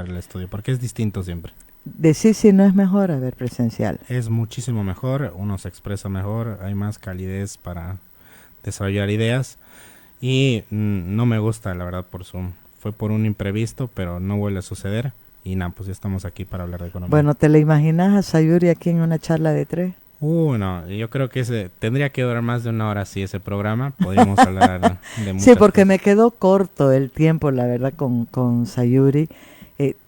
visitar el estudio, porque es distinto siempre. Decir si no es mejor a ver presencial. Es muchísimo mejor, uno se expresa mejor, hay más calidez para desarrollar ideas y no me gusta la verdad por Zoom. Fue por un imprevisto, pero no vuelve a suceder y nada, pues ya estamos aquí para hablar de economía. Bueno, ¿te la imaginas a Sayuri aquí en una charla de 3? No, yo creo que tendría que durar más de 1 hora así ese programa, podríamos hablar de muchas Sí, porque cosas. me quedó corto el tiempo, la verdad, con Sayuri.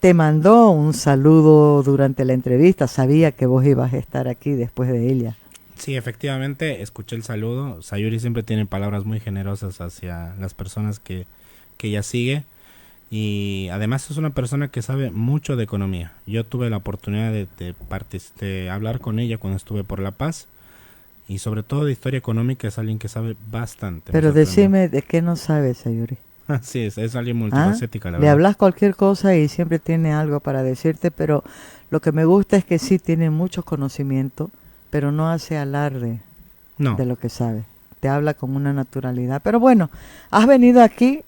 Te mandó un saludo durante la entrevista, sabía que vos ibas a estar aquí después de ella. Sí, efectivamente, escuché el saludo. Sayuri siempre tiene palabras muy generosas hacia las personas que ella sigue. Y además es una persona que sabe mucho de economía. Yo tuve la oportunidad de hablar con ella cuando estuve por La Paz. Y sobre todo de historia económica es alguien que sabe bastante. Pero decime de qué no sabes, Sayuri. Sí, es alguien multifacética, la Le verdad. hablas cualquier cosa y siempre tiene algo para decirte, pero lo que me gusta es que sí tiene mucho conocimiento, pero no hace alarde de lo que sabe. Te habla con una naturalidad. Pero bueno, has venido aquí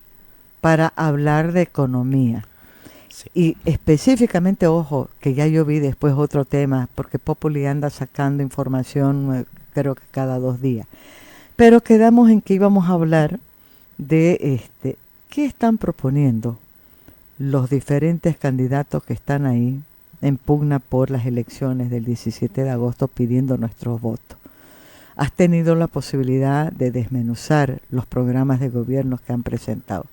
para hablar de economía. Sí. Y específicamente, ojo, que ya yo vi después otro tema, porque Populi anda sacando información, creo que cada 2 días. Pero quedamos en que íbamos a hablar de qué están proponiendo los diferentes candidatos que están ahí en pugna por las elecciones del 17 de agosto pidiendo nuestros votos. Has tenido la posibilidad de desmenuzar los programas de gobierno que han presentado.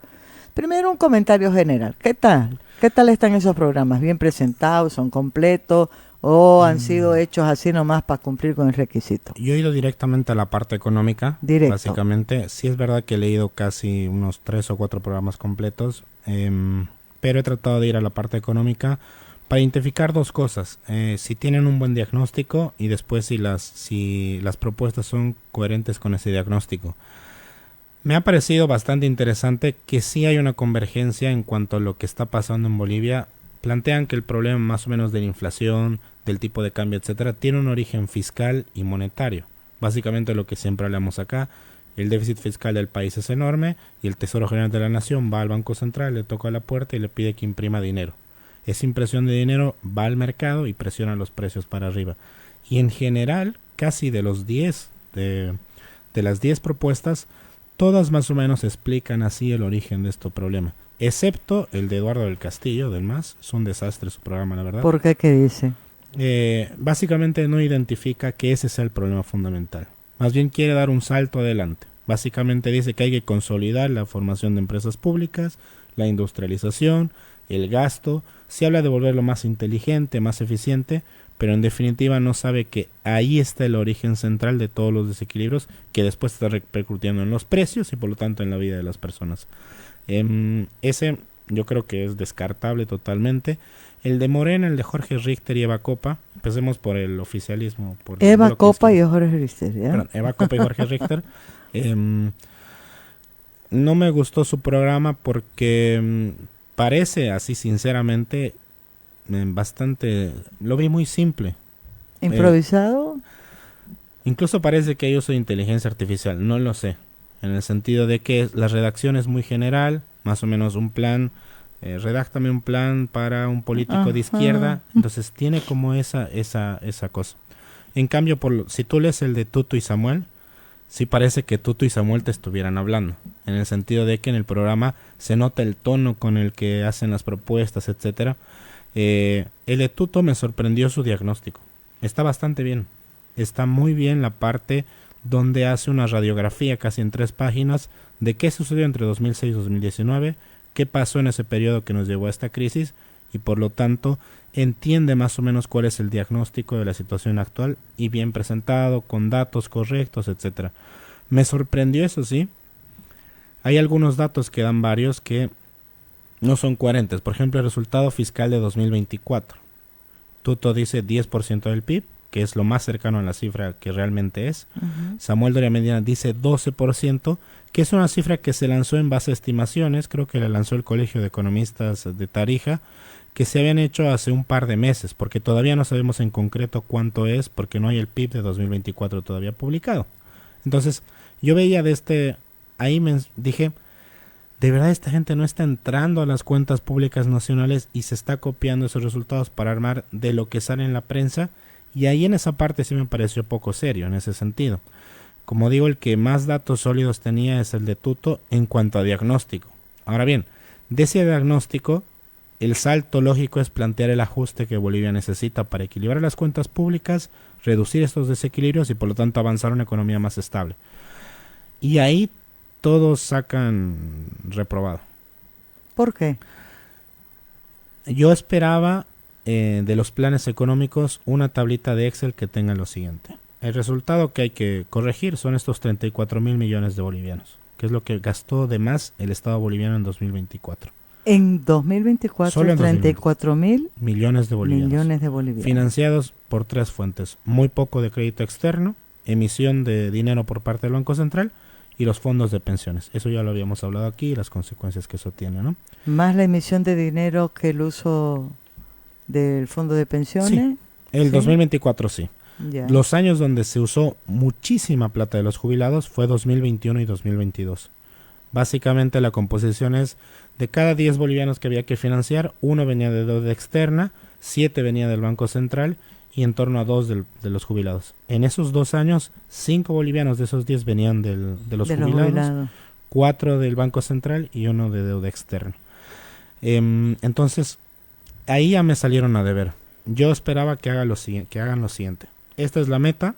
Primero un comentario general. ¿Qué tal? ¿Qué tal están esos programas? ¿Bien presentados? ¿Son completos? ¿O han sido hechos así nomás para cumplir con el requisito? Yo he ido directamente a la parte económica. Directo. Básicamente, sí es verdad que he leído casi unos 3 o 4 programas completos, pero he tratado de ir a la parte económica para identificar 2 cosas. Si tienen un buen diagnóstico y después si las propuestas son coherentes con ese diagnóstico. Me ha parecido bastante interesante que sí hay una convergencia en cuanto a lo que está pasando en Bolivia. Plantean que el problema más o menos de la inflación, del tipo de cambio, etcétera, tiene un origen fiscal y monetario. Básicamente lo que siempre hablamos acá, el déficit fiscal del país es enorme y el Tesoro General de la Nación va al Banco Central, le toca la puerta y le pide que imprima dinero. Esa impresión de dinero va al mercado y presiona los precios para arriba. Y en general, casi de las 10 propuestas, todas más o menos explican así el origen de este problema. Excepto el de Eduardo del Castillo, del MAS. Es un desastre su programa, la verdad. ¿Por qué? ¿Qué dice? Básicamente no identifica que ese sea el problema fundamental. Más bien quiere dar un salto adelante. Básicamente dice que hay que consolidar la formación de empresas públicas, la industrialización, el gasto. Se habla de volverlo más inteligente, más eficiente, pero en definitiva no sabe que ahí está el origen central de todos los desequilibrios que después está repercutiendo en los precios y por lo tanto en la vida de las personas. Ese yo creo que es descartable totalmente. El de Morena, el de Jorge Richter y Eva Copa. Empecemos por el oficialismo. Por Eva Copa y Jorge Richter, ¿ya? Perdón, Eva Copa y Jorge Richter. No me gustó su programa porque parece, así sinceramente, bastante... Lo vi muy simple. ¿Improvisado? Incluso parece que yo soy inteligencia artificial. No lo sé. En el sentido de que la redacción es muy general, más o menos un plan, redáctame un plan para un político de izquierda, entonces tiene como esa cosa. En cambio, si tú lees el de Tuto y Samuel, sí parece que Tuto y Samuel te estuvieran hablando, en el sentido de que en el programa se nota el tono con el que hacen las propuestas, etcétera. El de Tuto me sorprendió su diagnóstico, está bastante bien, está muy bien la parte donde hace una radiografía casi en 3 páginas de qué sucedió entre 2006 y 2019, qué pasó en ese periodo que nos llevó a esta crisis y por lo tanto entiende más o menos cuál es el diagnóstico de la situación actual y bien presentado, con datos correctos, etcétera. Me sorprendió, eso sí. Hay algunos datos que dan varios que no son coherentes. Por ejemplo, el resultado fiscal de 2024. Tuto dice 10% del PIB, que es lo más cercano a la cifra que realmente es. Samuel Doria Medina dice 12%, que es una cifra que se lanzó en base a estimaciones, creo que la lanzó el Colegio de Economistas de Tarija, que se habían hecho hace un par de meses, porque todavía no sabemos en concreto cuánto es, porque no hay el PIB de 2024 todavía publicado. Entonces, yo veía ahí me dije, ¿De verdad esta gente no está entrando a las cuentas públicas nacionales y se está copiando esos resultados para armar de lo que sale en la prensa? Y ahí en esa parte sí me pareció poco serio en ese sentido. Como digo, el que más datos sólidos tenía es el de Tuto en cuanto a diagnóstico. Ahora bien, de ese diagnóstico, el salto lógico es plantear el ajuste que Bolivia necesita para equilibrar las cuentas públicas, reducir estos desequilibrios y por lo tanto avanzar a una economía más estable. Y ahí todos sacan reprobado. ¿Por qué? Yo esperaba de los planes económicos una tablita de Excel que tenga lo siguiente. El resultado que hay que corregir son estos 34.000 millones de bolivianos, que es lo que gastó de más el Estado boliviano en 2024. En 2024, solo en 34.000 millones de bolivianos. Financiados por 3 fuentes. Muy poco de crédito externo, emisión de dinero por parte del Banco Central y los fondos de pensiones. Eso ya lo habíamos hablado aquí y las consecuencias que eso tiene, ¿no? Más la emisión de dinero que el uso del fondo de pensiones. Sí, el 2024 sí. Ya. Los años donde se usó muchísima plata de los jubilados fue 2021 y 2022. Básicamente la composición es de cada 10 bolivianos que había que financiar, 1 venía de deuda externa, 7 venía del Banco Central y en torno a 2 de los jubilados. En esos 2 años, 5 bolivianos de esos 10 venían de los jubilados, 4 del Banco Central y 1 de deuda externa. Entonces, ahí ya me salieron a deber. Yo esperaba que hagan lo siguiente. Esta es la meta,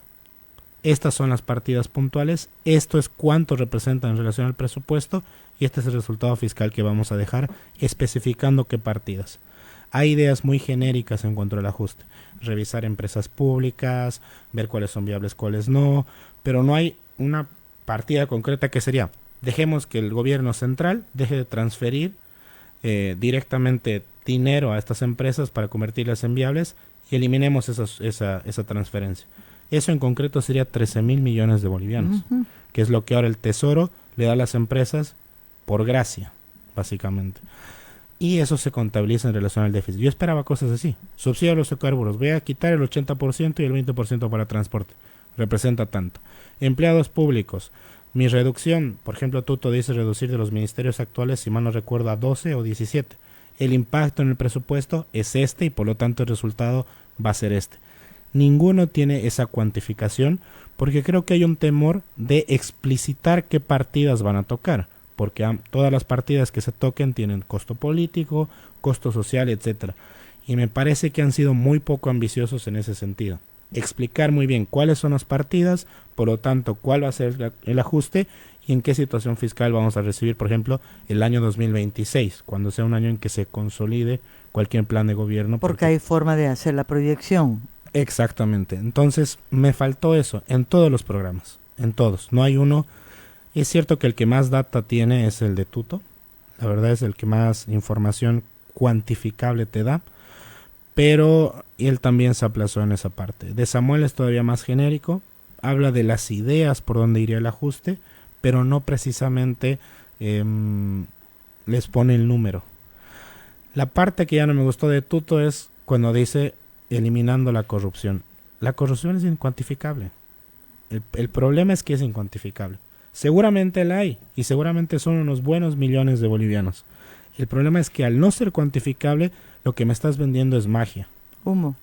estas son las partidas puntuales, esto es cuánto representa en relación al presupuesto y este es el resultado fiscal que vamos a dejar especificando qué partidas. Hay ideas muy genéricas en cuanto al ajuste. Revisar empresas públicas, ver cuáles son viables, cuáles no, pero no hay una partida concreta que sería, dejemos que el gobierno central deje de transferir directamente dinero a estas empresas para convertirlas en viables y eliminemos esa transferencia. Eso en concreto sería 13.000 millones de bolivianos, que es lo que ahora el Tesoro le da a las empresas por gracia, básicamente. Y eso se contabiliza en relación al déficit. Yo esperaba cosas así. Subsidio a los hidrocarburos. Voy a quitar el 80% y el 20% para transporte. Representa tanto. Empleados públicos. Mi reducción, por ejemplo, Tuto dice reducir de los ministerios actuales, si mal no recuerdo, a 12 o 17. El impacto en el presupuesto es este y por lo tanto el resultado va a ser este. Ninguno tiene esa cuantificación porque creo que hay un temor de explicitar qué partidas van a tocar. Porque todas las partidas que se toquen tienen costo político, costo social, etcétera. Y me parece que han sido muy poco ambiciosos en ese sentido. Explicar muy bien cuáles son las partidas, por lo tanto, cuál va a ser el ajuste y en qué situación fiscal vamos a recibir, por ejemplo, el año 2026, cuando sea un año en que se consolide cualquier plan de gobierno. Porque hay forma de hacer la proyección. Exactamente. Entonces, me faltó eso en todos los programas, en todos. No hay uno. Es cierto que el que más data tiene es el de Tuto, la verdad es el que más información cuantificable te da, pero él también se aplazó en esa parte. De Samuel es todavía más genérico, habla de las ideas por donde iría el ajuste, pero no precisamente les pone el número. La parte que ya no me gustó de Tuto es cuando dice eliminando la corrupción. La corrupción es incuantificable. El problema es que es incuantificable. Seguramente la hay y seguramente son unos buenos millones de bolivianos. El problema es que al no ser cuantificable, lo que me estás vendiendo es magia. Humo.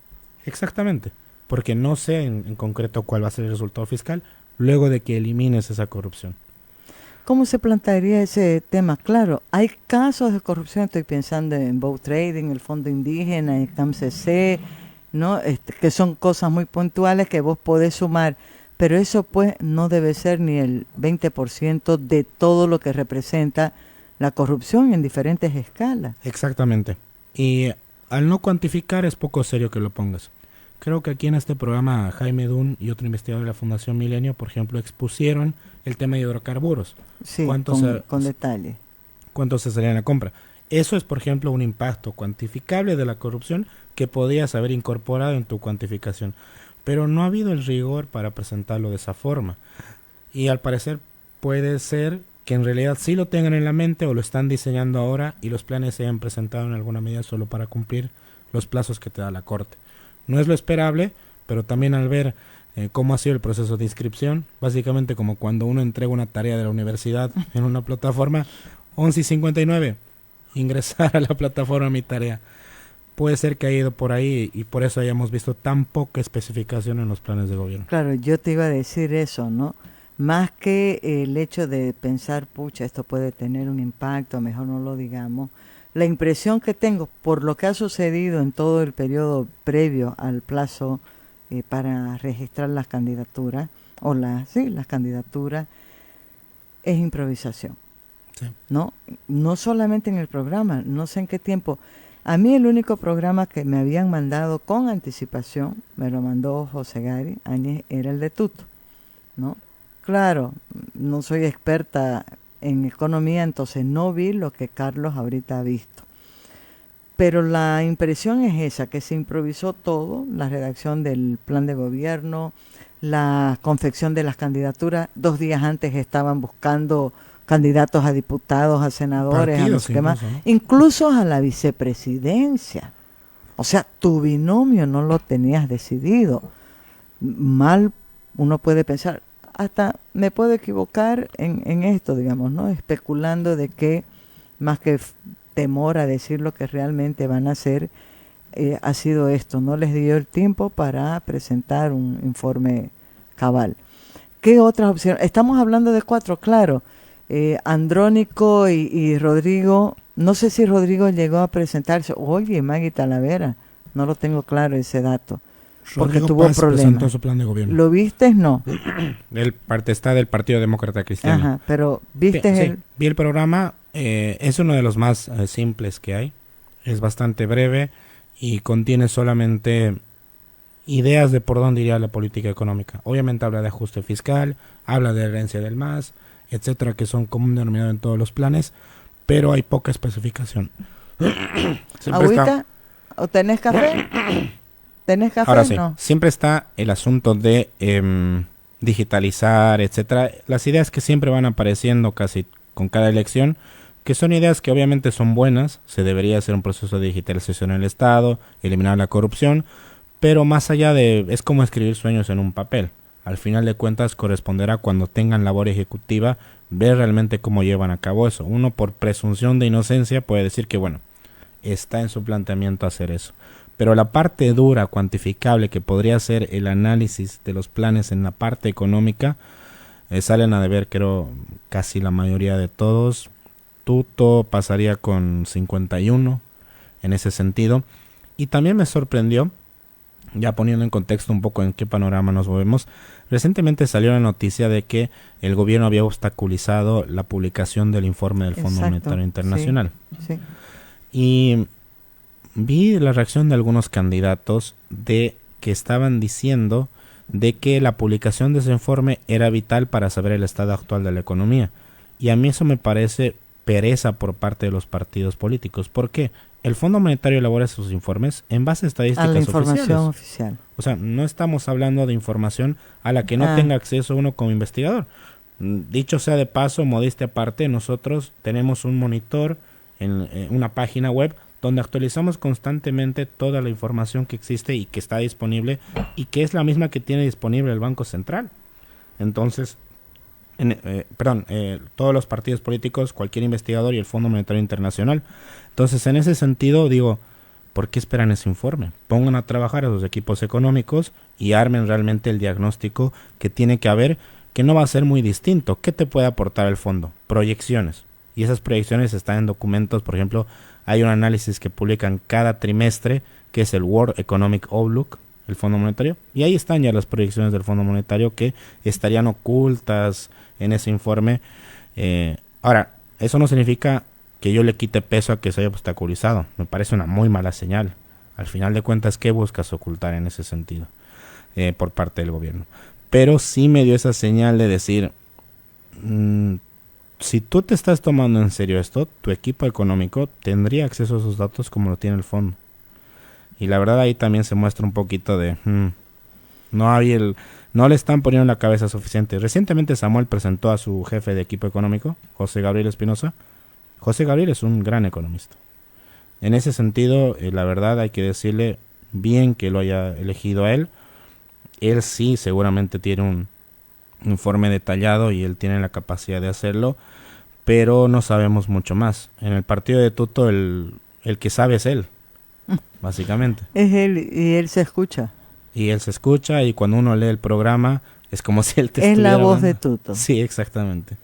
Exactamente, porque no sé en concreto cuál va a ser el resultado fiscal luego de que elimines esa corrupción. ¿Cómo se plantearía ese tema? Claro, hay casos de corrupción, estoy pensando en Bow Trading, el Fondo Indígena, el CAMCC, ¿no? Que son cosas muy puntuales que vos podés sumar. Pero eso pues no debe ser ni el 20% de todo lo que representa la corrupción en diferentes escalas. Exactamente. Y al no cuantificar es poco serio que lo pongas. Creo que aquí en este programa Jaime Dun y otro investigador de la Fundación Milenio, por ejemplo, expusieron el tema de hidrocarburos. Sí, con detalle. ¿Cuánto se salía en la compra? Eso es, por ejemplo, un impacto cuantificable de la corrupción que podías haber incorporado en tu cuantificación. Pero no ha habido el rigor para presentarlo de esa forma. Y al parecer puede ser que en realidad sí lo tengan en la mente o lo están diseñando ahora y los planes se hayan presentado en alguna medida solo para cumplir los plazos que te da la Corte. No es lo esperable, pero también al ver cómo ha sido el proceso de inscripción, básicamente como cuando uno entrega una tarea de la universidad en una plataforma, 11:59, ingresar a la plataforma Mi Tarea. Puede ser que haya ido por ahí y por eso hayamos visto tan poca especificación en los planes de gobierno. Claro, yo te iba a decir eso, ¿no? Más que el hecho de pensar, pucha, esto puede tener un impacto, mejor no lo digamos. La impresión que tengo por lo que ha sucedido en todo el periodo previo al plazo para registrar las candidaturas, o las candidaturas, es improvisación. Sí. No solamente en el programa, no sé en qué tiempo. A mí el único programa que me habían mandado con anticipación, me lo mandó José Gary Áñez, era el de Tuto, ¿no? Claro, no soy experta en economía, entonces no vi lo que Carlos ahorita ha visto. Pero la impresión es esa, que se improvisó todo, la redacción del plan de gobierno, la confección de las candidaturas. 2 días antes estaban buscando candidatos a diputados, a senadores, partidos, a los que más, ¿no? Incluso a la vicepresidencia. O sea, tu binomio no lo tenías decidido. Mal uno puede pensar, hasta me puedo equivocar en esto, digamos, ¿no? Especulando de que, más que temor a decir lo que realmente van a hacer, ha sido esto. No les dio el tiempo para presentar un informe cabal. ¿Qué otras opciones? Estamos hablando de 4, claro. Andrónico y Rodrigo, no sé si Rodrigo llegó a presentarse. Oye, Maggie Talavera, no lo tengo claro ese dato. Porque tuvo problemas. Su plan de gobierno. ¿Lo viste? No. Está del Partido Demócrata Cristiano. Ajá, pero ¿viste sí, vi el programa. Es uno de los más simples que hay. Es bastante breve y contiene solamente ideas de por dónde iría la política económica. Obviamente habla de ajuste fiscal, habla de herencia del MAS, etcétera, que son común denominador en todos los planes, pero hay poca especificación. ¿Agüita? ¿O tenés café? ¿Tenés café? Ahora sí, no. Siempre está el asunto de digitalizar, etcétera. Las ideas que siempre van apareciendo casi con cada elección, que son ideas que obviamente son buenas, se debería hacer un proceso de digitalización en el Estado, eliminar la corrupción, pero más allá de, es como escribir sueños en un papel. Al final de cuentas corresponderá cuando tengan labor ejecutiva ver realmente cómo llevan a cabo eso. Uno por presunción de inocencia puede decir que bueno, está en su planteamiento hacer eso. Pero la parte dura, cuantificable, que podría ser el análisis de los planes en la parte económica, salen a deber, creo, casi la mayoría de todos. Tuto pasaría con 51 en ese sentido. Y también me sorprendió, ya poniendo en contexto un poco en qué panorama nos movemos, recientemente salió la noticia de que el gobierno había obstaculizado la publicación del informe del Fondo Monetario Internacional. Sí. Y vi la reacción de algunos candidatos de que estaban diciendo de que la publicación de ese informe era vital para saber el estado actual de la economía. Y a mí eso me parece pereza por parte de los partidos políticos. ¿Por qué? El Fondo Monetario elabora sus informes en base a estadísticas oficiales. A la información oficial. O sea, no estamos hablando de información a la que no tenga acceso uno como investigador. Dicho sea de paso, modestia aparte, nosotros tenemos un monitor en una página web donde actualizamos constantemente toda la información que existe y que está disponible y que es la misma que tiene disponible el Banco Central. Entonces, todos los partidos políticos, cualquier investigador y el Fondo Monetario Internacional. Entonces, en ese sentido, digo, ¿por qué esperan ese informe? Pongan a trabajar a sus equipos económicos y armen realmente el diagnóstico que tiene que haber, que no va a ser muy distinto. ¿Qué te puede aportar el fondo? Proyecciones. Y esas proyecciones están en documentos, por ejemplo, hay un análisis que publican cada trimestre, que es el World Economic Outlook, el Fondo Monetario, y ahí están ya las proyecciones del Fondo Monetario que estarían ocultas en ese informe. Ahora, eso no significa que yo le quite peso a que se haya obstaculizado. Me parece una muy mala señal. Al final de cuentas, ¿qué buscas ocultar en ese sentido por parte del gobierno? Pero sí me dio esa señal de decir, si tú te estás tomando en serio esto, tu equipo económico tendría acceso a esos datos como lo tiene el fondo. Y la verdad ahí también se muestra un poquito de no le están poniendo la cabeza suficiente. Recientemente Samuel presentó a su jefe de equipo económico, José Gabriel Espinosa. José Gabriel es un gran economista. En ese sentido, la verdad hay que decirle bien que lo haya elegido a él. Él sí seguramente tiene un informe detallado y él tiene la capacidad de hacerlo, pero no sabemos mucho más. En el partido de Tuto el que sabe es él, básicamente. Es él y él se escucha. Y él se escucha y cuando uno lee el programa es como si él te estuviera Es la voz hablando. de Tuto. Sí, exactamente.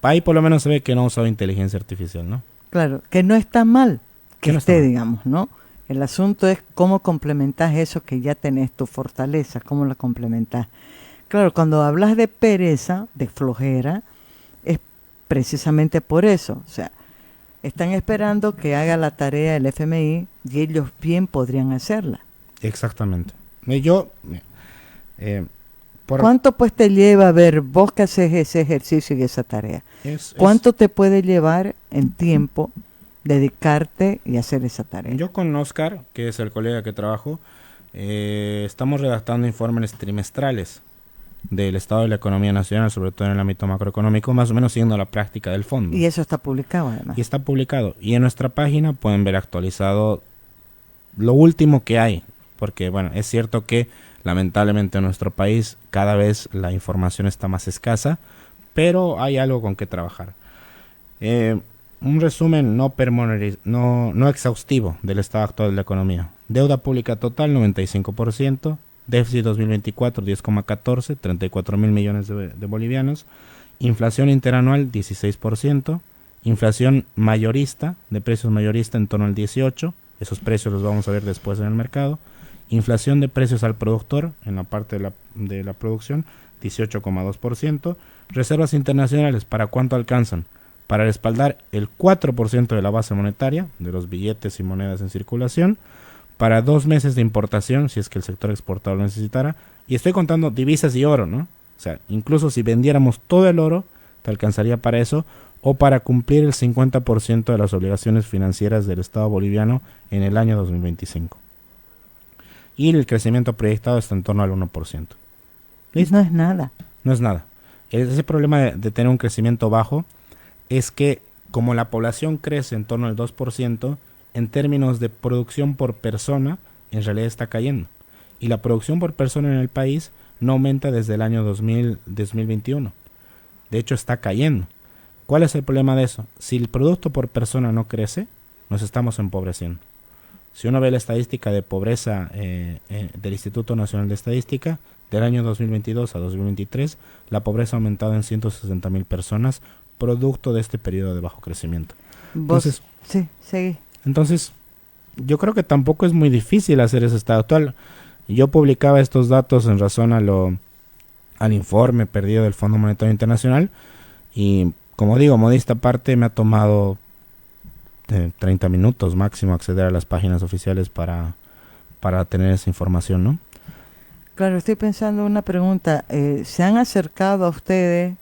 Ahí por lo menos se ve que no ha usado inteligencia artificial, ¿no? Claro, que no está mal que no esté, está mal. digamos, ¿no? El asunto es cómo complementas eso que ya tenés, tu fortaleza, cómo la complementas. Claro, cuando hablas de pereza, de flojera, es precisamente por eso. O sea, están esperando que haga la tarea el FMI y ellos bien podrían hacerla. Exactamente. ¿Cuánto pues te lleva a ver vos que haces ese ejercicio y esa tarea? ¿Cuánto te puede llevar en tiempo dedicarte y hacer esa tarea? Yo con Oscar, que es el colega que trabajo, estamos redactando informes trimestrales del estado de la economía nacional, sobre todo en el ámbito macroeconómico, más o menos siguiendo la práctica del fondo. Y eso está publicado además. Y está publicado. Y en nuestra página pueden ver actualizado lo último que hay, porque bueno, es cierto que lamentablemente en nuestro país cada vez la información está más escasa, pero hay algo con que trabajar. Un resumen no exhaustivo del estado actual de la economía. Deuda pública total 95%, déficit 2024 10,14, 34 mil millones de bolivianos, inflación interanual 16%, inflación mayorista, de precios mayorista en torno al 18%, esos precios los vamos a ver después en el mercado, inflación de precios al productor en la parte de la producción 18,2%, reservas internacionales, ¿para cuánto alcanzan? Para respaldar el 4% de la base monetaria, de los billetes y monedas en circulación, para 2 meses de importación, si es que el sector exportador lo necesitara, y estoy contando divisas y oro, ¿no? O sea, incluso si vendiéramos todo el oro, te alcanzaría para eso, o para cumplir el 50% de las obligaciones financieras del Estado boliviano en el año 2025. Y el crecimiento proyectado está en torno al 1%. ¿Listo? No es nada. No es nada. Ese problema de tener un crecimiento bajo es que como la población crece en torno al 2%, en términos de producción por persona, en realidad está cayendo. Y la producción por persona en el país no aumenta desde el año 2021. De hecho, está cayendo. ¿Cuál es el problema de eso? Si el producto por persona no crece, nos estamos empobreciendo. Si uno ve la estadística de pobreza del Instituto Nacional de Estadística, del año 2022 a 2023, la pobreza ha aumentado en 160,000 personas, producto de este periodo de bajo crecimiento. Entonces, sí, seguí. Entonces, yo creo que tampoco es muy difícil hacer ese estado actual. Yo publicaba estos datos en razón al informe perdido del Fondo Monetario Internacional y, como digo, modesta parte, me ha tomado 30 minutos máximo acceder a las páginas oficiales para tener esa información, ¿no? Claro, estoy pensando una pregunta. ¿Se han acercado a ustedes,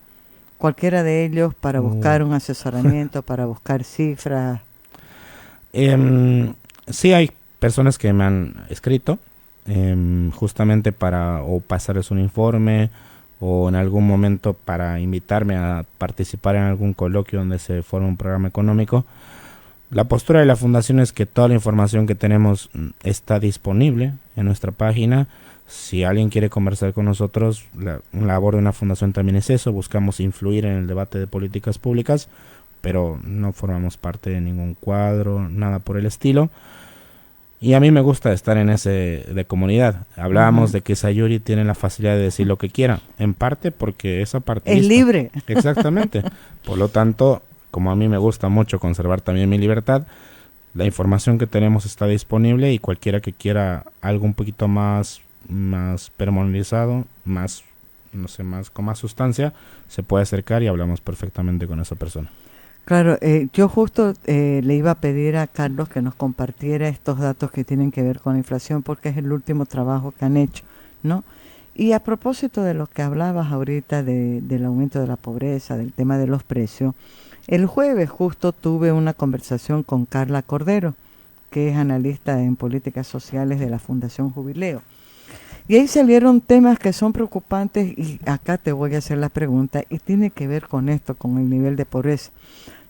cualquiera de ellos, para buscar un asesoramiento, para buscar cifras? Sí, hay personas que me han escrito justamente para o pasarles un informe o en algún momento para invitarme a participar en algún coloquio donde se forme un programa económico. La postura de la fundación es que toda la información que tenemos está disponible en nuestra página. Si alguien quiere conversar con nosotros, la labor de una fundación también es eso, buscamos influir en el debate de políticas públicas, pero no formamos parte de ningún cuadro, nada por el estilo. Y a mí me gusta estar en ese de comunidad. Hablábamos de que Sayuri tiene la facilidad de decir lo que quiera, en parte porque esa parte es libre. Exactamente. Por lo tanto, como a mí me gusta mucho conservar también mi libertad, la información que tenemos está disponible y cualquiera que quiera algo un poquito más pormenorizado, con más sustancia, se puede acercar y hablamos perfectamente con esa persona. Claro, yo justo le iba a pedir a Carlos que nos compartiera estos datos que tienen que ver con la inflación porque es el último trabajo que han hecho, ¿no? Y a propósito de lo que hablabas ahorita del aumento de la pobreza, del tema de los precios, el jueves justo tuve una conversación con Carla Cordero, que es analista en políticas sociales de la Fundación Jubileo. Y ahí salieron temas que son preocupantes y acá te voy a hacer la pregunta y tiene que ver con esto, con el nivel de pobreza.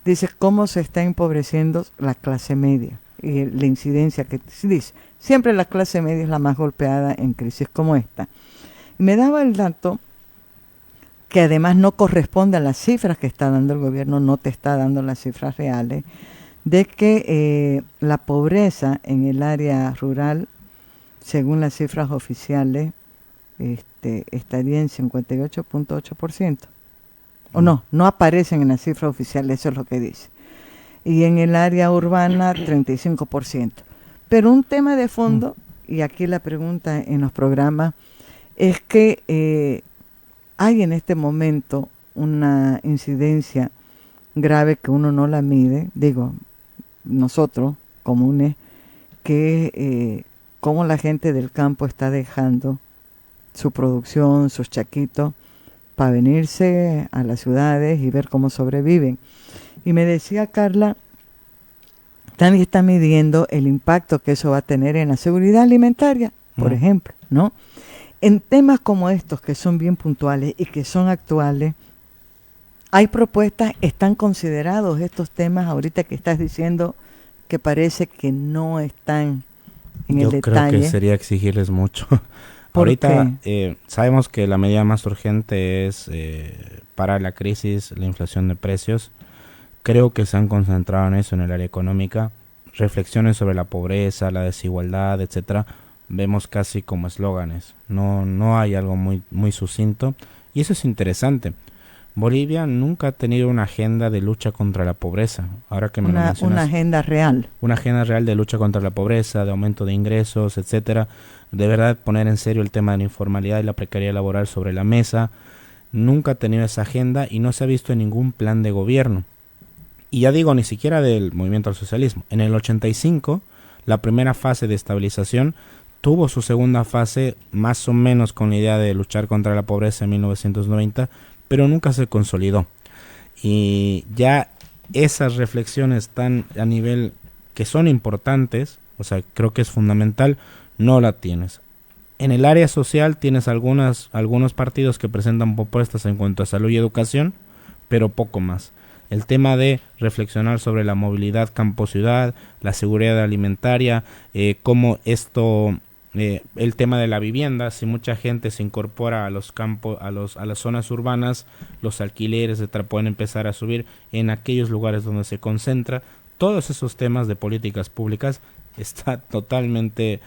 Dice, ¿cómo se está empobreciendo la clase media? Y la incidencia que dice, siempre la clase media es la más golpeada en crisis como esta. Y me daba el dato que además no corresponde a las cifras que está dando el gobierno, no te está dando las cifras reales, de que la pobreza en el área rural, según las cifras oficiales, estaría en 58.8%. O no aparecen en las cifras oficiales, eso es lo que dice. Y en el área urbana, 35%. Pero un tema de fondo, y aquí la pregunta en los programas, es que hay en este momento una incidencia grave que uno no la mide, digo, nosotros, comunes, que cómo la gente del campo está dejando su producción, sus chaquitos, para venirse a las ciudades y ver cómo sobreviven. Y me decía Carla, nadie está midiendo el impacto que eso va a tener en la seguridad alimentaria, por ejemplo, ¿no? En temas como estos, que son bien puntuales y que son actuales, hay propuestas, están considerados estos temas ahorita que estás diciendo que parece que no están en el detalle. Yo creo que sería exigirles mucho. Ahorita sabemos que la medida más urgente es parar la crisis, la inflación de precios. Creo que se han concentrado en eso en el área económica. Reflexiones sobre la pobreza, la desigualdad, etcétera, vemos casi como eslóganes. No hay algo muy sucinto. Y eso es interesante. Bolivia nunca ha tenido una agenda de lucha contra la pobreza. Ahora que me lo mencionas, una agenda real. Una agenda real de lucha contra la pobreza, de aumento de ingresos, etcétera. De verdad poner en serio el tema de la informalidad y la precariedad laboral sobre la mesa. Nunca ha tenido esa agenda y no se ha visto en ningún plan de gobierno. Y ya digo, ni siquiera del movimiento al socialismo. En el 85, la primera fase de estabilización tuvo su segunda fase más o menos con la idea de luchar contra la pobreza en 1990, pero nunca se consolidó. Y ya esas reflexiones están a nivel que son importantes, o sea, creo que es fundamental, no la tienes. En el área social tienes algunos partidos que presentan propuestas en cuanto a salud y educación, pero poco más. El tema de reflexionar sobre la movilidad campo-ciudad, la seguridad alimentaria, cómo esto, el tema de la vivienda, si mucha gente se incorpora a los campos, a las zonas urbanas, los alquileres, etcétera, pueden empezar a subir en aquellos lugares donde se concentra. Todos esos temas de políticas públicas está totalmente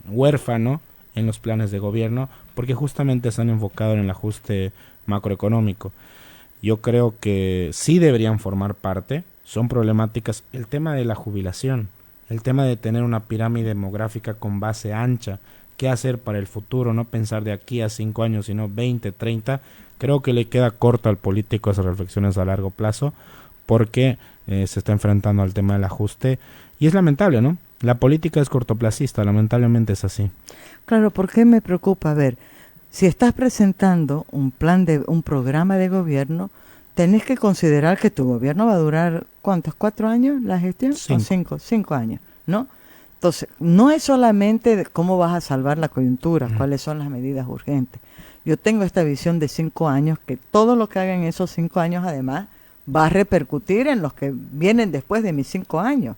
huérfano en los planes de gobierno, porque justamente se han enfocado en el ajuste macroeconómico. Yo creo que sí deberían formar parte, son problemáticas. El tema de la jubilación, el tema de tener una pirámide demográfica con base ancha, qué hacer para el futuro, no pensar de aquí a 5 años, sino 20, 30, creo que le queda corto al político esas reflexiones a largo plazo, porque se está enfrentando al tema del ajuste, y es lamentable, ¿no? La política es cortoplacista, lamentablemente es así. Claro, ¿por qué me preocupa? A ver, si estás presentando un programa de gobierno, tenés que considerar que tu gobierno va a durar, ¿cuántos? ¿4 años la gestión? 5. 5 años, ¿no? Entonces, no es solamente de cómo vas a salvar la coyuntura, cuáles son las medidas urgentes. Yo tengo esta visión de 5 años, que todo lo que haga en esos 5 años, además, va a repercutir en los que vienen después de mis 5 años.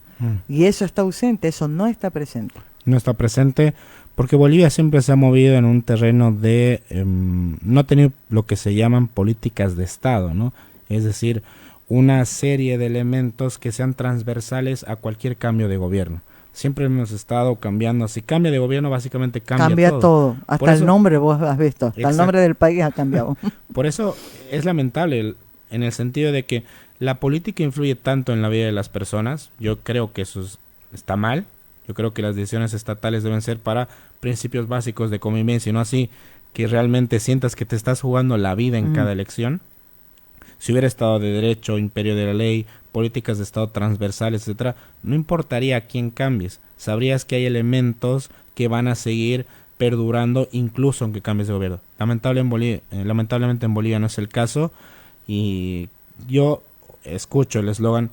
Y eso está ausente, eso no está presente. No está presente porque Bolivia siempre se ha movido en un terreno de no tener lo que se llaman políticas de Estado, ¿no? Es decir, una serie de elementos que sean transversales a cualquier cambio de gobierno. Siempre hemos estado cambiando. Si cambia de gobierno, básicamente cambia todo. Hasta el nombre, vos has visto. Hasta el nombre del país ha cambiado. Por eso es lamentable en el sentido de que la política influye tanto en la vida de las personas. Yo creo que eso está mal. Yo creo que las decisiones estatales deben ser para principios básicos de convivencia, y no así que realmente sientas que te estás jugando la vida en cada elección. Si hubiera Estado de Derecho, imperio de la ley, políticas de Estado transversales, etcétera, no importaría a quién cambies. Sabrías que hay elementos que van a seguir perdurando incluso aunque cambies de gobierno. Lamentablemente en Bolivia no es el caso, y yo escucho el eslogan: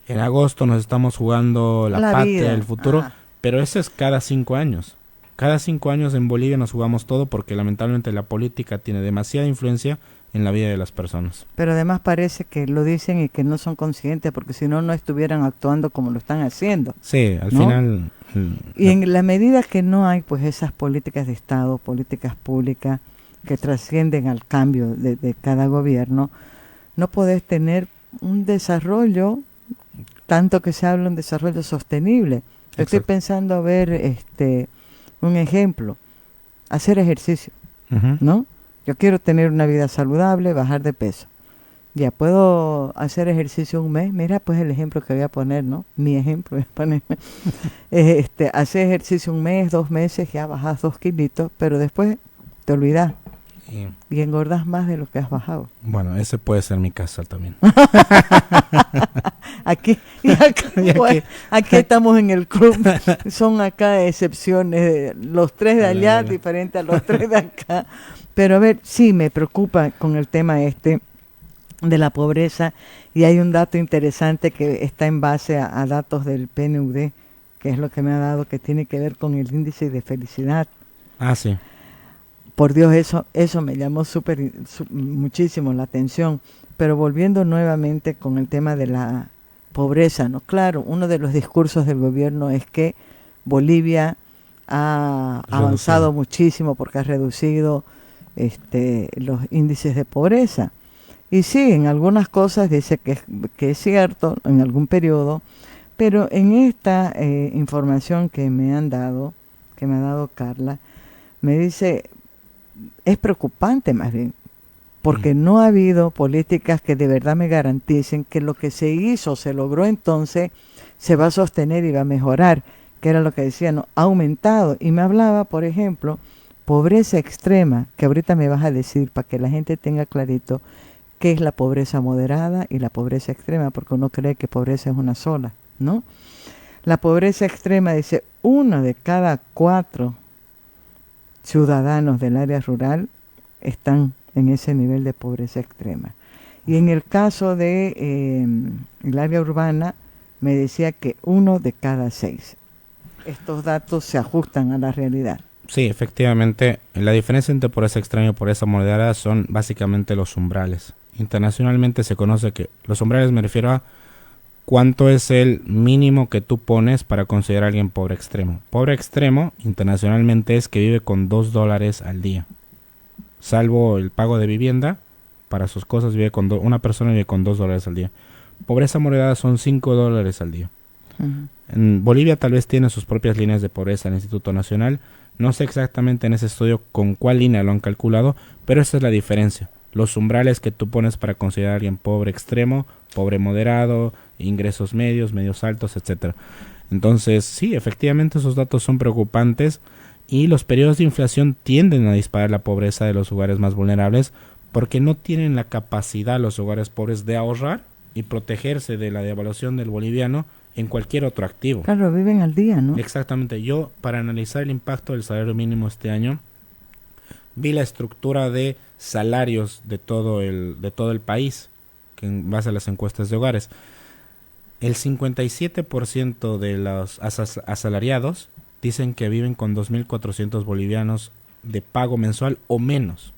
en agosto nos estamos jugando la patria, el futuro, pero eso es cada 5 años. Cada 5 años en Bolivia nos jugamos todo porque lamentablemente la política tiene demasiada influencia en la vida de las personas. Pero además parece que lo dicen y que no son conscientes, porque si no, no estuvieran actuando como lo están haciendo. Sí, al final... Y en la medida que no hay pues esas políticas de Estado, políticas públicas que trascienden al cambio de cada gobierno, no podés tener un desarrollo, tanto que se habla de un desarrollo sostenible. Exacto. Estoy pensando ver un ejemplo, hacer ejercicio, ¿no? Yo quiero tener una vida saludable, bajar de peso. Ya puedo hacer ejercicio un mes. Mira, pues el ejemplo que voy a poner, ¿no? Mi ejemplo voy a ponerme. Hacer ejercicio un mes, 2 meses, ya bajas 2 kilitos, pero después te olvidas y engordas más de lo que has bajado. Bueno, ese puede ser mi caso también. Aquí estamos en el club. Son acá excepciones. Los 3 de allá, diferentes a los 3 de acá. Pero a ver, sí me preocupa con el tema de la pobreza, y hay un dato interesante que está en base a datos del PNUD, que es lo que me ha dado, que tiene que ver con el índice de felicidad. Ah, sí. Por Dios, eso me llamó muchísimo la atención. Pero volviendo nuevamente con el tema de la pobreza, ¿no? Claro, uno de los discursos del gobierno es que Bolivia ha avanzado muchísimo porque ha reducido los índices de pobreza. Y sí, en algunas cosas dice que es cierto, en algún periodo, pero en esta información que me ha dado Carla, me dice, es preocupante más bien, porque no ha habido políticas que de verdad me garanticen que lo que se hizo, se logró entonces, se va a sostener y va a mejorar, que era lo que decía, ¿no? Ha aumentado. Y me hablaba, por ejemplo, pobreza extrema, que ahorita me vas a decir para que la gente tenga clarito qué es la pobreza moderada y la pobreza extrema, porque uno cree que pobreza es una sola, ¿no? La pobreza extrema dice, 1 de cada 4 ciudadanos del área rural están en ese nivel de pobreza extrema. Y en el caso de el área urbana, me decía que 1 de cada 6. Estos datos se ajustan a la realidad. Sí, efectivamente, la diferencia entre pobreza extrema y pobreza moderada son básicamente los umbrales. Internacionalmente se conoce que los umbrales, me refiero a cuánto es el mínimo que tú pones para considerar a alguien pobre extremo. Pobre extremo, internacionalmente, es que vive con $2 al día. Salvo el pago de vivienda, para sus cosas una persona vive con $2 al día. Pobreza moderada son $5 al día. Uh-huh. En Bolivia tal vez tiene sus propias líneas de pobreza, el Instituto Nacional. No sé exactamente en ese estudio con cuál línea lo han calculado, pero esa es la diferencia. Los umbrales que tú pones para considerar a alguien pobre extremo, pobre moderado, ingresos medios, medios altos, etcétera. Entonces, sí, efectivamente esos datos son preocupantes y los periodos de inflación tienden a disparar la pobreza de los hogares más vulnerables porque no tienen la capacidad los hogares pobres de ahorrar y protegerse de la devaluación del boliviano en cualquier otro activo. Claro, viven al día, ¿no? Exactamente. Yo, para analizar el impacto del salario mínimo este año, vi la estructura de salarios de todo el país, que en base a las encuestas de hogares. El 57% de los asalariados dicen que viven con 2.400 bolivianos de pago mensual o menos.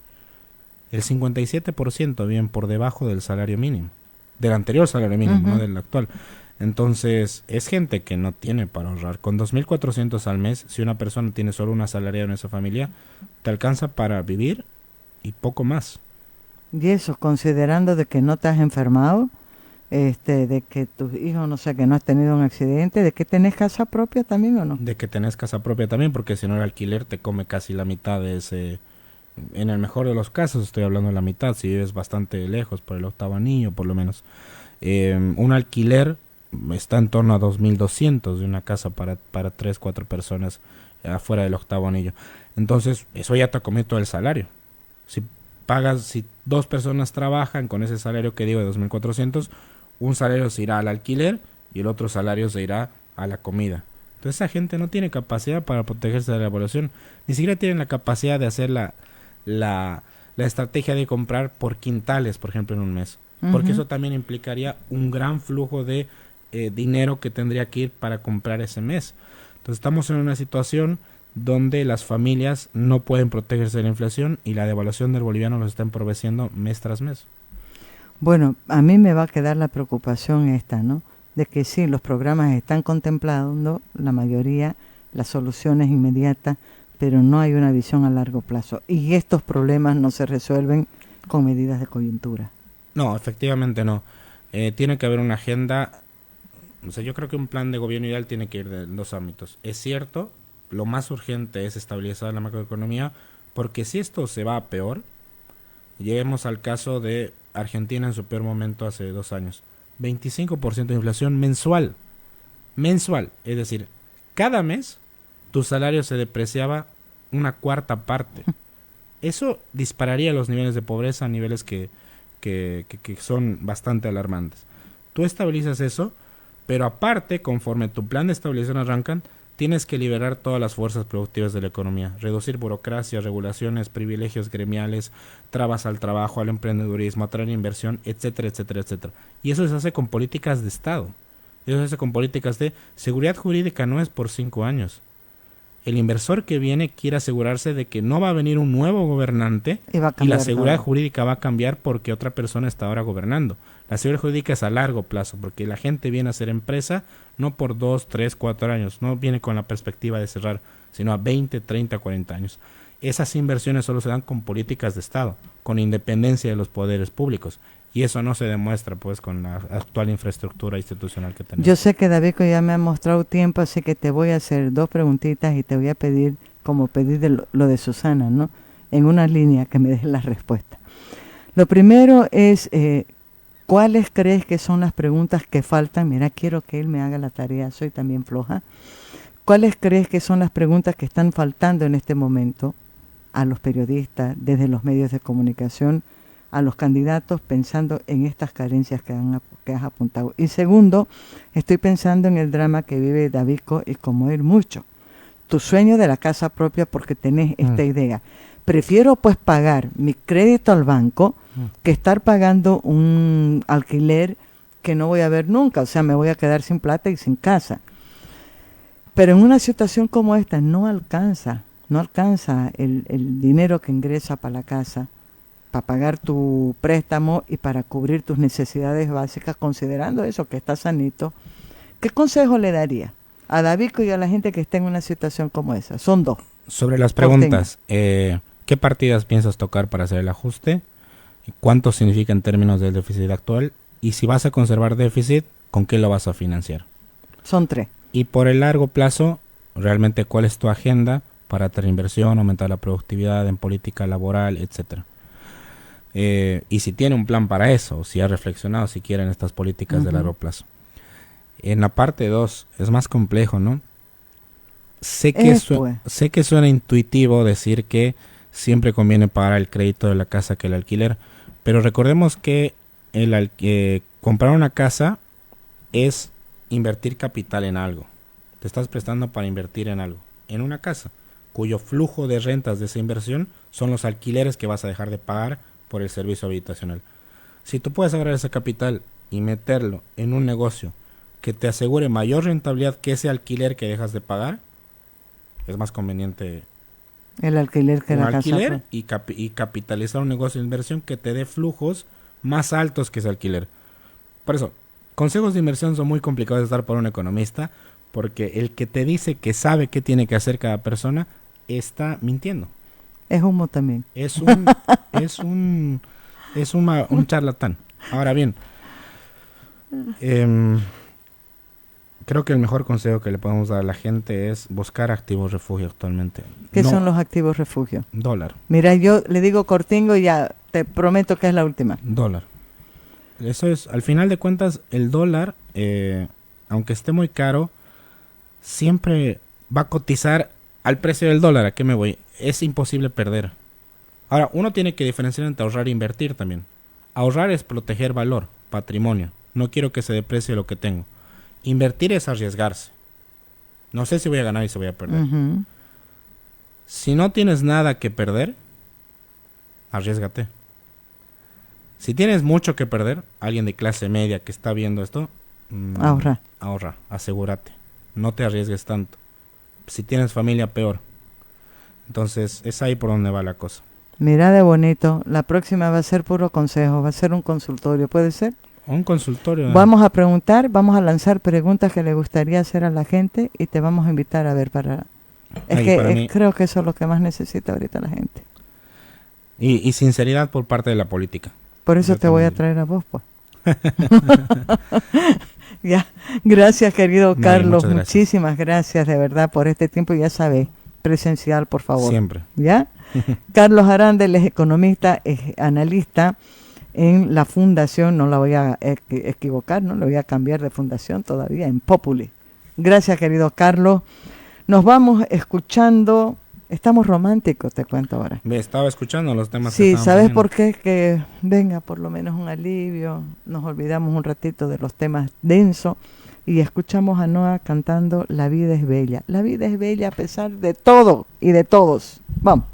El 57% viven por debajo del salario mínimo, del anterior salario mínimo, uh-huh, no del actual. Entonces, es gente que no tiene para ahorrar. Con 2.400 al mes, si una persona tiene solo un asalariado en esa familia, te alcanza para vivir y poco más. Y eso, considerando de que no te has enfermado, de que tus hijos, no sé, que no has tenido un accidente, de que tenés casa propia también, ¿o no? De que tenés casa propia también, porque si no el alquiler te come casi la mitad de ese. En el mejor de los casos estoy hablando de la mitad, si vives bastante lejos, por el 8º anillo por lo menos. Un alquiler está en torno a 2.200 de una casa para 3-4 personas afuera del 8º anillo. Entonces, eso ya te comió todo el salario. Si 2 personas trabajan con ese salario que digo de 2.400, un salario se irá al alquiler y el otro salario se irá a la comida. Entonces, esa gente no tiene capacidad para protegerse de la devaluación. Ni siquiera tienen la capacidad de hacer la estrategia de comprar por quintales, por ejemplo, en un mes. Uh-huh. Porque eso también implicaría un gran flujo de dinero que tendría que ir para comprar ese mes. Entonces estamos en una situación donde las familias no pueden protegerse de la inflación y la devaluación del boliviano los está empobreciendo mes tras mes. Bueno, a mí me va a quedar la preocupación esta, ¿no? De que sí, los programas están contemplando, la mayoría, las soluciones inmediatas, pero no hay una visión a largo plazo. Y estos problemas no se resuelven con medidas de coyuntura. No, efectivamente no. Tiene que haber una agenda. O sea, yo creo que un plan de gobierno ideal tiene que ir en dos ámbitos. Es cierto, lo más urgente es estabilizar la macroeconomía, porque si esto se va a peor, lleguemos al caso de Argentina en su peor momento hace 2 años. 25% de inflación mensual. Mensual. Es decir, cada mes tu salario se depreciaba una cuarta parte. Eso dispararía los niveles de pobreza a niveles que son bastante alarmantes. Tú estabilizas eso, pero aparte, conforme tu plan de estabilización arrancan, tienes que liberar todas las fuerzas productivas de la economía, reducir burocracia, regulaciones, privilegios gremiales, trabas al trabajo, al emprendedurismo, atraer inversión, etcétera, etcétera, etcétera. Y eso se hace con políticas de Estado. Eso se hace con políticas de seguridad jurídica, no es por 5 años. El inversor que viene quiere asegurarse de que no va a venir un nuevo gobernante y la seguridad jurídica va a cambiar porque otra persona está ahora gobernando. La seguridad jurídica es a largo plazo, porque la gente viene a ser empresa no por 2, 3, 4 años, no viene con la perspectiva de cerrar, sino a 20, 30, 40 años. Esas inversiones solo se dan con políticas de Estado, con independencia de los poderes públicos. Y eso no se demuestra pues con la actual infraestructura institucional que tenemos. Yo sé que David ya me ha mostrado tiempo, así que te voy a hacer 2 preguntitas y te voy a pedir, como pedí de lo de Susana, ¿no? En una línea que me des la respuesta. Lo primero es, ¿cuáles crees que son las preguntas que faltan? Mira, quiero que él me haga la tarea, soy también floja. ¿Cuáles crees que son las preguntas que están faltando en este momento a los periodistas, desde los medios de comunicación, a los candidatos, pensando en estas carencias que has apuntado? Y segundo, estoy pensando en el drama que vive Davico y como él mucho. Tu sueño de la casa propia porque tenés esta idea. Prefiero pues pagar mi crédito al banco que estar pagando un alquiler que no voy a ver nunca. O sea, me voy a quedar sin plata y sin casa. Pero en una situación como esta no alcanza el dinero que ingresa para la casa, para pagar tu préstamo y para cubrir tus necesidades básicas, considerando eso, que estás sanito. ¿Qué consejo le daría a Davico y a la gente que está en una situación como esa? Son 2. Sobre las preguntas, ¿qué partidas piensas tocar para hacer el ajuste? ¿Cuánto significa en términos del déficit actual? Y si vas a conservar déficit, ¿con qué lo vas a financiar? Son 3. Y por el largo plazo, realmente, ¿cuál es tu agenda para tener inversión, aumentar la productividad en política laboral, etcétera? Y si tiene un plan para eso, si ha reflexionado siquiera en estas políticas de largo plazo. En la parte 2 es más complejo, ¿no? Sé que suena intuitivo decir que siempre conviene pagar el crédito de la casa que el alquiler, pero recordemos que comprar una casa es invertir capital en algo. Te estás prestando para invertir en algo, en una casa, cuyo flujo de rentas de esa inversión son los alquileres que vas a dejar de pagar por el servicio habitacional. Si tú puedes agarrar ese capital y meterlo en un negocio que te asegure mayor rentabilidad que ese alquiler que dejas de pagar, es más conveniente el alquiler que la casa. Y capitalizar un negocio de inversión que te dé flujos más altos que ese alquiler. Por eso, consejos de inversión son muy complicados de dar para un economista, porque el que te dice que sabe qué tiene que hacer cada persona está mintiendo. Es humo también. Es un charlatán. Ahora bien, creo que el mejor consejo que le podemos dar a la gente es buscar activos refugio actualmente. ¿Qué son los activos refugio? Dólar. Mira, yo le digo cortingo y ya te prometo que es la última. Dólar. Eso es, al final de cuentas, el dólar, aunque esté muy caro, siempre va a cotizar al precio del dólar. ¿A qué me voy? Es imposible perder. Ahora, uno tiene que diferenciar entre ahorrar e invertir también. Ahorrar es proteger valor, patrimonio. No quiero que se deprecie lo que tengo. Invertir es arriesgarse. No sé si voy a ganar y si voy a perder. Si no tienes nada que perder, arriésgate. Si tienes mucho que perder, alguien de clase media que está viendo esto, ahorra, asegúrate. No te arriesgues tanto. Si tienes familia, peor. Entonces, es ahí por donde va la cosa. Mira de bonito. La próxima va a ser puro consejo, va a ser un consultorio, ¿puede ser? Un consultorio. Vamos a preguntar, vamos a lanzar preguntas que le gustaría hacer a la gente y te vamos a invitar a ver para Creo que eso es lo que más necesita ahorita la gente. Y sinceridad por parte de la política. Por eso te voy a traer a vos, pues. Ya. Gracias, querido Carlos. Gracias. Muchísimas gracias de verdad por este tiempo. Ya sabes, presencial, por favor. Siempre. ¿Ya? Carlos Arandel es economista, es analista en la fundación, no la voy a equivocar, no le voy a cambiar de fundación todavía, en Populi. Gracias, querido Carlos. Nos vamos escuchando. Estamos románticos, te cuento ahora. Me estaba escuchando los temas. Sí, ¿sabes por qué? Que venga por lo menos un alivio. Nos olvidamos un ratito de los temas densos y escuchamos a Noa cantando La vida es bella. La vida es bella a pesar de todo y de todos. Vamos.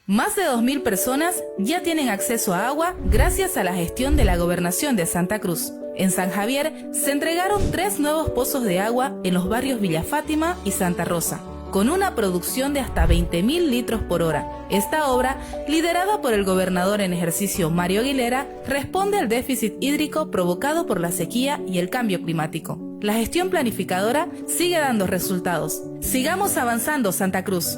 Más de 2.000 personas ya tienen acceso a agua gracias a la gestión de la Gobernación de Santa Cruz. En San Javier se entregaron 3 nuevos pozos de agua en los barrios Villa Fátima y Santa Rosa, con una producción de hasta 20.000 litros por hora. Esta obra, liderada por el gobernador en ejercicio Mario Aguilera, responde al déficit hídrico provocado por la sequía y el cambio climático. La gestión planificadora sigue dando resultados. Sigamos avanzando, Santa Cruz.